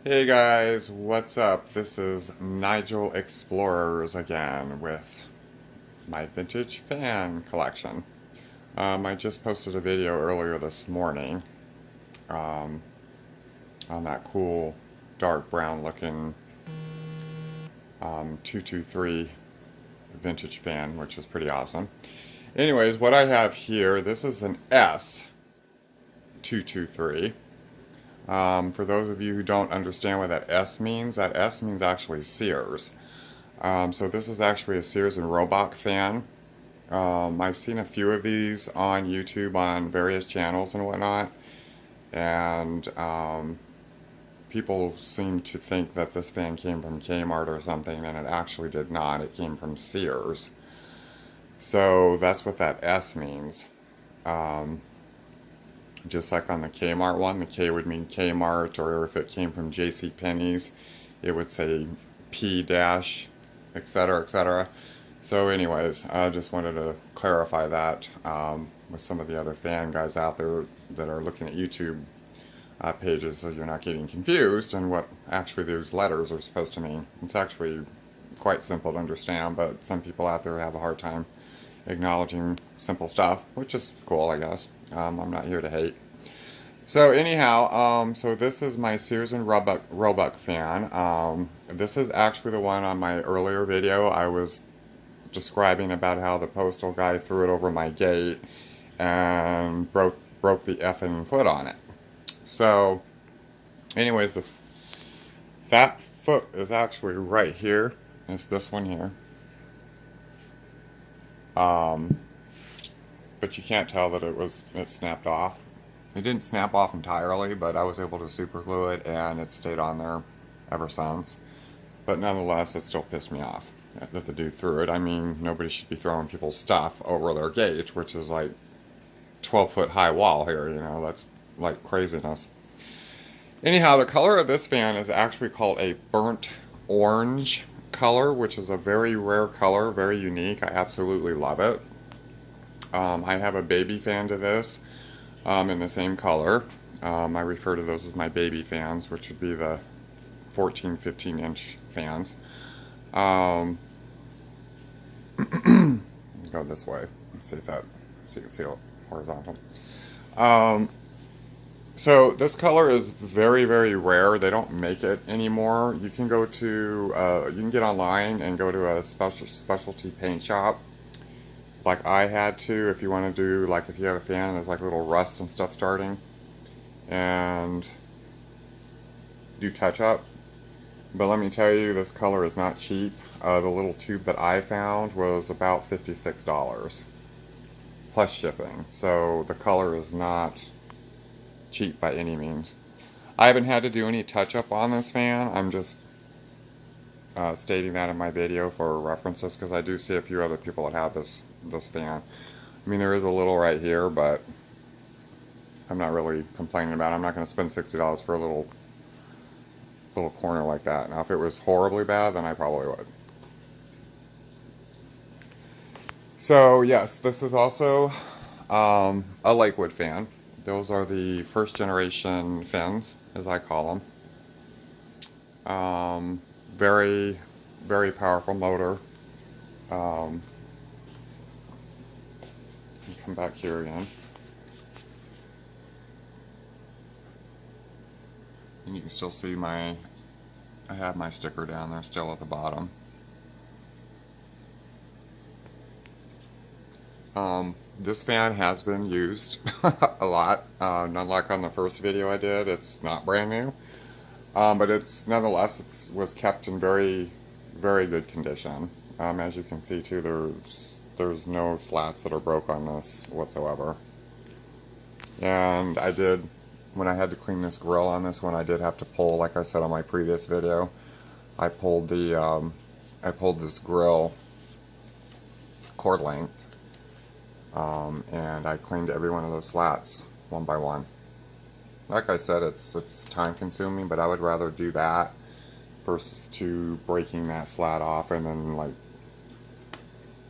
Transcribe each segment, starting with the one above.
Hey guys, what's up? This is Nigel Explorers again with my vintage fan collection. I just posted a video earlier this morning um, on that cool dark brown looking 223 vintage fan, which is pretty awesome. Anyways, what I have here, this is an S-223. For those of you who don't understand what that S means actually Sears. So this is actually a Sears and Roebuck fan. I've seen a few of these on YouTube on various channels and whatnot, and people seem to think that this fan came from Kmart or something, and it actually did not. It came from Sears. So that's what that S means. Just like on the Kmart one, the K would mean Kmart, or if it came from JCPenney's, it would say P dash, etc., etc. So anyways, I just wanted to clarify that with some of the other fan guys out there that are looking at YouTube pages, so you're not getting confused and what actually those letters are supposed to mean. It's actually quite simple to understand, but some people out there have a hard time acknowledging simple stuff, which is cool, I guess. I'm not here to hate. So anyhow, so this is my Sears and Roebuck fan. This is actually the one on my earlier video. I was describing about how the postal guy threw it over my gate and broke the effing foot on it. So anyways, that foot is actually right here. It's this one here. But you can't tell that it snapped off. It didn't snap off entirely, but I was able to super glue it, and it stayed on there ever since. But nonetheless, it still pissed me off that the dude threw it. I mean, nobody should be throwing people's stuff over their gate, which is like 12-foot high wall here, you know, that's like craziness. Anyhow, the color of this fan is actually called a burnt orange color, which is a very rare color, very unique. I absolutely love it. I have a baby fan to this in the same color. I refer to those as my baby fans, which would be the 14, 15-inch fans. Go this way. Let's see if that, so you can see it horizontal. So this color is very, very rare. They don't make it anymore. You can go to, you can get online and go to a specialty paint shop, like I had to, if you want to do, like if you have a fan and there's like little rust and stuff starting, and do touch up. But let me tell you, this color is not cheap. The little tube that I found was about $56 plus shipping. So the color is not cheap by any means. I haven't had to do any touch up on this fan. I'm just stating that in my video for references, because I do see a few other people that have this fan. I mean, there is a little right here, but I'm not really complaining about it. I'm not going to spend $60 for a little corner like that. Now, if it was horribly bad, then I probably would. So yes, this is also a LakeWood fan. Those are the first generation fins, as I call them. Very, very powerful motor. Come back here again. And you can still see I have my sticker down there still at the bottom. This fan has been used a lot, not like on the first video I did. It's not brand new. But it's nonetheless, it was kept in very, very good condition. As you can see too, there's no slats that are broke on this whatsoever. And I did, when I had to clean this grill on this one, I did have to pull, like I said on my previous video, I pulled this grill cord length, and I cleaned every one of those slats one by one. Like I said, it's time consuming, but I would rather do that versus to breaking that slat off and then like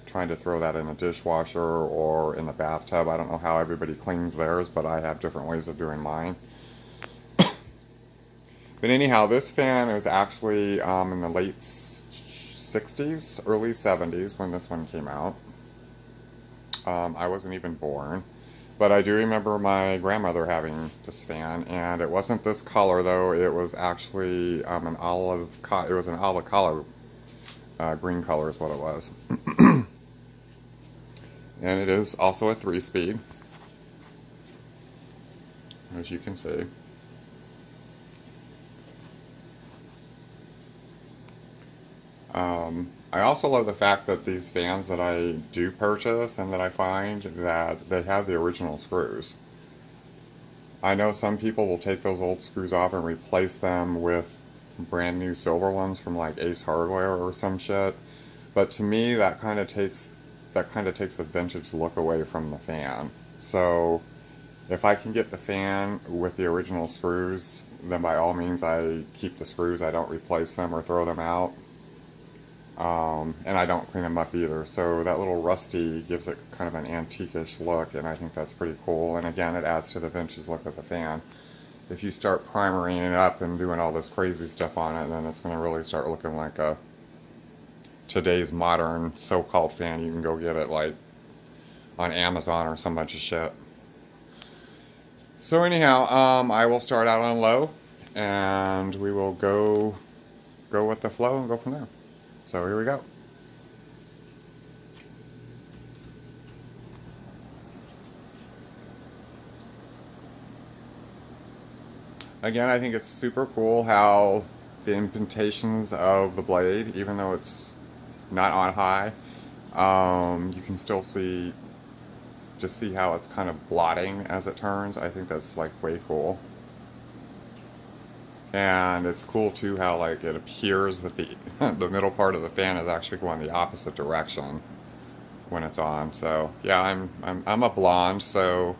trying to throw that in a dishwasher or in the bathtub. I don't know how everybody cleans theirs, but I have different ways of doing mine. But anyhow, this fan is actually in the late 60s, early 70s when this one came out. I wasn't even born. But I do remember my grandmother having this fan, and it wasn't this color though. It was actually an olive. It was an olive color, green color is what it was. And it is also a 3-speed, as you can see. I also love the fact that these fans that I do purchase and that I find that they have the original screws. I know some people will take those old screws off and replace them with brand new silver ones from like Ace Hardware or some shit. But to me, that kind of takes the vintage look away from the fan. So if I can get the fan with the original screws, then by all means I keep the screws. I don't replace them or throw them out. And I don't clean them up either. So that little rusty gives it kind of an antique-ish look, and I think that's pretty cool. And again, it adds to the vintage look of the fan. If you start primering it up and doing all this crazy stuff on it, then it's going to really start looking like a today's modern so-called fan. You can go get it like on Amazon or some bunch of shit. So anyhow, I will start out on low, and we will go with the flow and go from there. So here we go. Again, I think it's super cool how the indentations of the blade, even though it's not on high, you can still see how it's kind of blotting as it turns. I think that's like way cool. And it's cool too how like it appears that the middle part of the fan is actually going the opposite direction when it's on. So yeah, I'm a blonde, so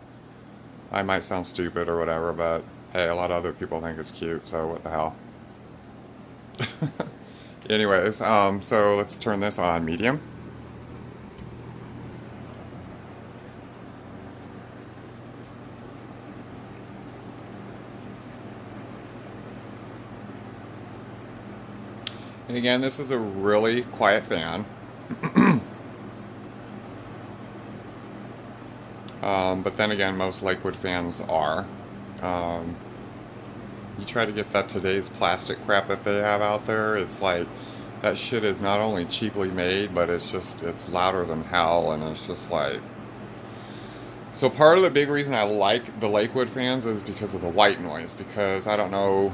I might sound stupid or whatever, but hey, a lot of other people think it's cute, so what the hell. Anyways, so let's turn this on medium. And again, this is a really quiet fan. But then again, most LakeWood fans are. You try to get that today's plastic crap that they have out there, it's like, that shit is not only cheaply made, but it's louder than hell, and it's just like... So part of the big reason I like the LakeWood fans is because of the white noise, because I don't know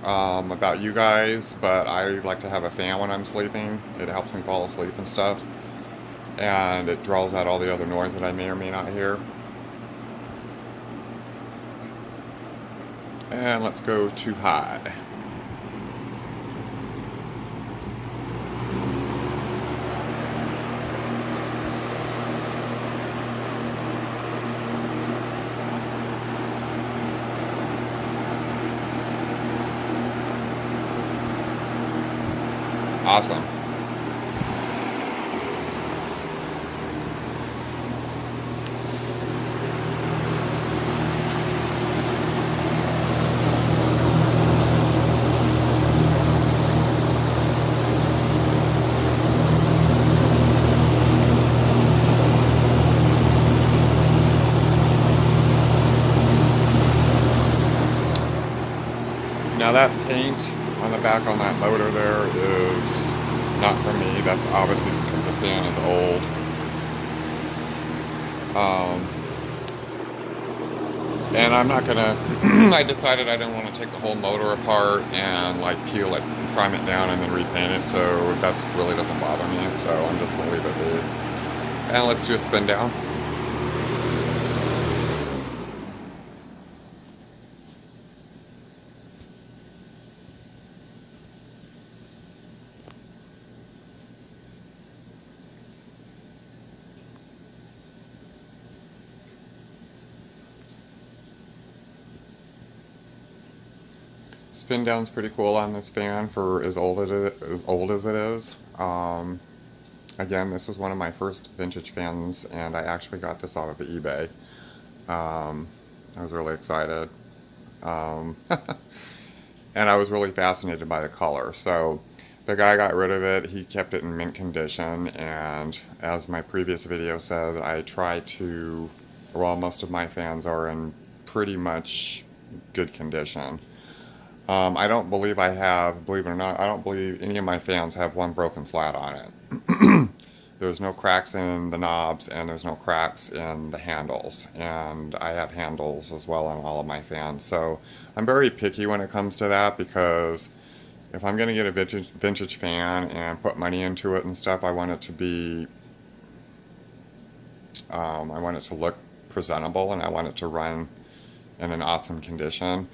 about you guys, but I like to have a fan when I'm sleeping. It helps me fall asleep and stuff, and it draws out all the other noise that I may or may not hear. And let's go too high. Awesome. Now that paint on the back on that motor there is not for me. That's obviously because the fan is old. And I'm not gonna, I decided I didn't want to take the whole motor apart and like peel it, prime it down and then repaint it, so that really doesn't bother me, so I'm just gonna leave it be. And let's do a spin down. Spin down's pretty cool on this fan for as old as it is. Again, this was one of my first vintage fans, and I actually got this off of eBay. I was really excited. and I was really fascinated by the color. So the guy got rid of it. He kept it in mint condition, and as my previous video said, I try to, well, most of my fans are in pretty much good condition. I don't believe I have, believe it or not, I don't believe any of my fans have one broken slat on it. There's no cracks in the knobs, and there's no cracks in the handles, and I have handles as well on all of my fans. So I'm very picky when it comes to that, because if I'm going to get a vintage fan and put money into it and stuff, I want it to be, I want it to look presentable, and I want it to run in an awesome condition.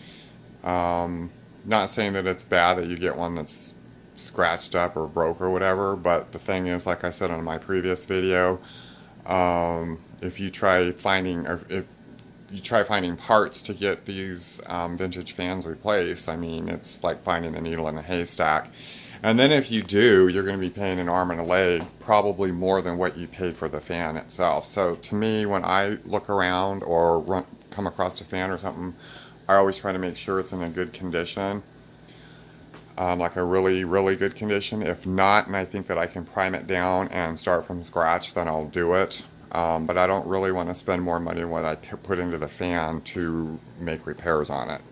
Not saying that it's bad that you get one that's scratched up or broke or whatever, but the thing is, like I said on my previous video, if you try finding, or if you try finding parts to get these vintage fans replaced, I mean, it's like finding a needle in a haystack. And then if you do, you're going to be paying an arm and a leg, probably more than what you paid for the fan itself. So to me, when I look around or come across a fan or something, I always try to make sure it's in a good condition, like a really, really good condition. If not, and I think that I can prime it down and start from scratch, then I'll do it. But I don't really want to spend more money than what I put into the fan to make repairs on it.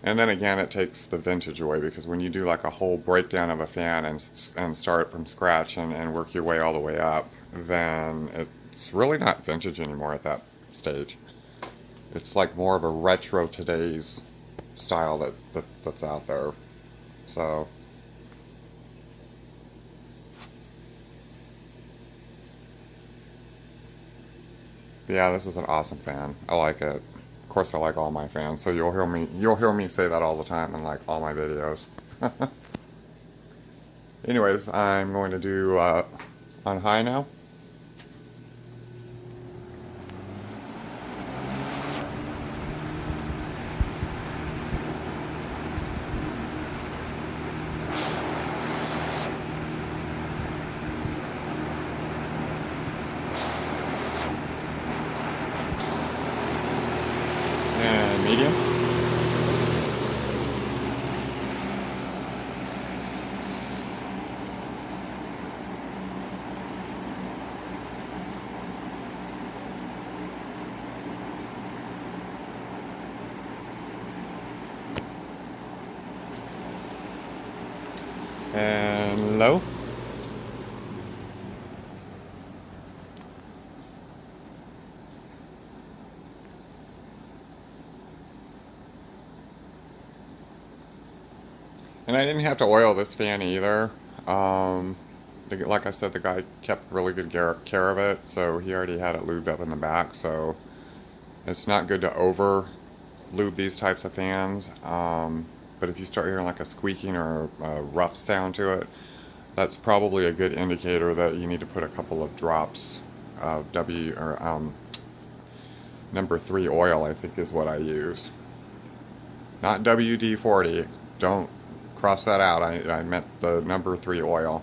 And then again, it takes the vintage away, because when you do like a whole breakdown of a fan and start it from scratch and work your way all the way up, then it's really not vintage anymore at that stage. It's like more of a retro today's style that's out there. So yeah, this is an awesome fan. I like it. Of course, I like all my fans, so you'll hear me say that all the time in like all my videos. Anyways, I'm going to do on high now. And medium. And low. And I didn't have to oil this fan either. Like I said, the guy kept really good care of it, so he already had it lubed up in the back. So it's not good to over lube these types of fans. But if you start hearing like a squeaking or a rough sound to it, that's probably a good indicator that you need to put a couple of drops of number 3 oil, I think is what I use. Not WD-40. Don't cross that out. I meant the number 3 oil.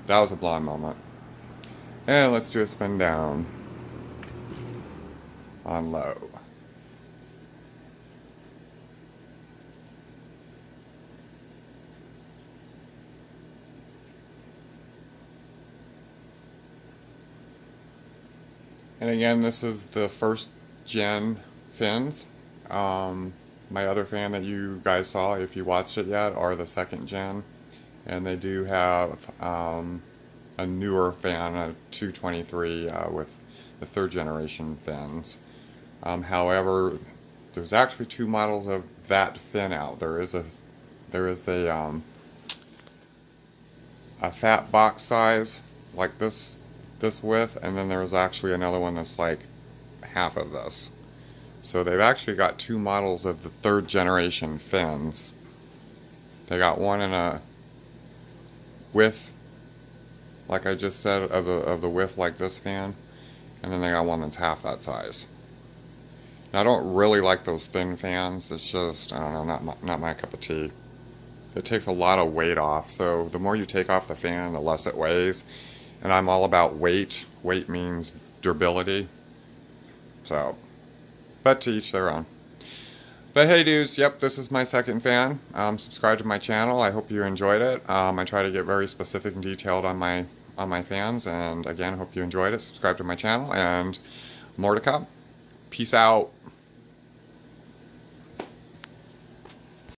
That was a blonde moment. And let's do a spin down on low. And again, this is the first gen fins. My other fan that you guys saw, if you watched it yet, are the second gen. And they do have a newer fan, a 223 with the third generation fins. However, there's actually 2 models of that fin out. There is a fat box size like this width, and then there's actually another one that's like half of this. So they've actually got 2 models of the third generation fins. They got one in a width, like I just said, of the width like this fan, and then they got one that's half that size. Now, I don't really like those thin fans. It's just, I don't know, not my cup of tea. It takes a lot of weight off, so the more you take off the fan, the less it weighs. And I'm all about weight. Weight means durability. So But to each their own. But hey dudes, yep, this is my second fan. Subscribe to my channel. I hope you enjoyed it. I try to get very specific and detailed on my fans, and again, hope you enjoyed it. Subscribe to my channel, and more to come. Peace out.